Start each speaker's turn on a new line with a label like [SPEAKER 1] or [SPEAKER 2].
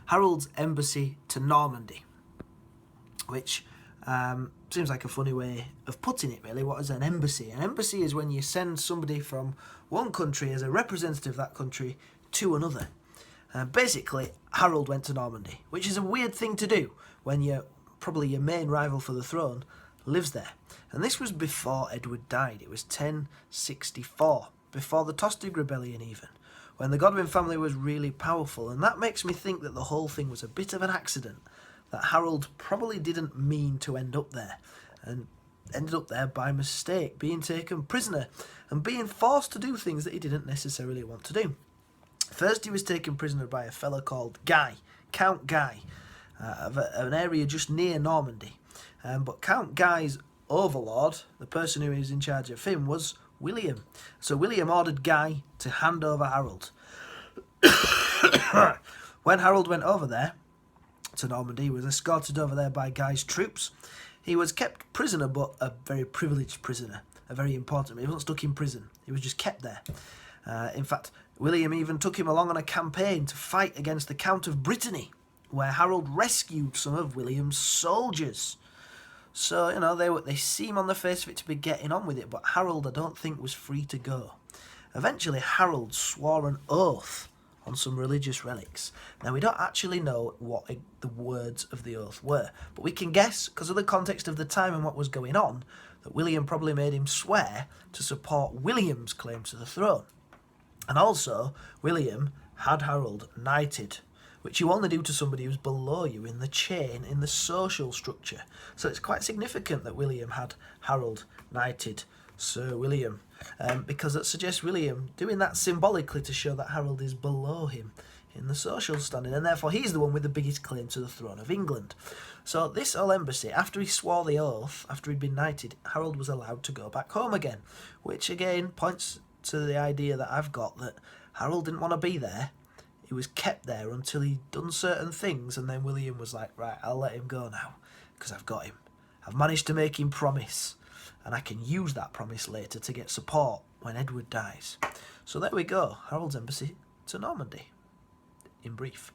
[SPEAKER 1] Harold's embassy to Normandy, which seems like a funny way of putting it, really. What is an embassy? An embassy is when you send somebody from one country as a representative of that country to another. Basically, Harold went to Normandy, which is a weird thing to do when probably your main rival for the throne lives there. And this was before Edward died. It was 1064, before the Tostig Rebellion even, when the Godwin family was really powerful. And that makes me think that the whole thing was a bit of an accident, that Harold probably didn't mean to end up there, and ended up there by mistake, being taken prisoner and being forced to do things that he didn't necessarily want to do. First, he was taken prisoner by a fellow called Guy, Count Guy, of an area just near Normandy. But Count Guy's overlord, the person who was in charge of him, was William. So William ordered Guy to hand over Harold. When Harold went over there to Normandy, he was escorted over there by Guy's troops. He was kept prisoner, but a very privileged prisoner, a very important. He wasn't stuck in prison. He was just kept there. In fact, William even took him along on a campaign to fight against the Count of Brittany, where Harold rescued some of William's soldiers. So, they seem on the face of it to be getting on with it, but Harold, I don't think, was free to go. Eventually, Harold swore an oath on some religious relics. Now, we don't actually know what the words of the oath were, but we can guess, because of the context of the time and what was going on, that William probably made him swear to support William's claim to the throne. And also, William had Harold knighted, which you only do to somebody who's below you in the chain, in the social structure. So it's quite significant that William had Harold knighted, Sir William, because that suggests William doing that symbolically to show that Harold is below him in the social standing, and therefore he's the one with the biggest claim to the throne of England. So this whole embassy, after he swore the oath, after he'd been knighted, Harold was allowed to go back home again, which again points to the idea that I've got, that Harold didn't want to be there. He was kept there until he'd done certain things, and then William was like, right, I'll let him go now, because I've got him. I've managed to make him promise, and I can use that promise later to get support when Edward dies. So there we go, Harold's embassy to Normandy, in brief.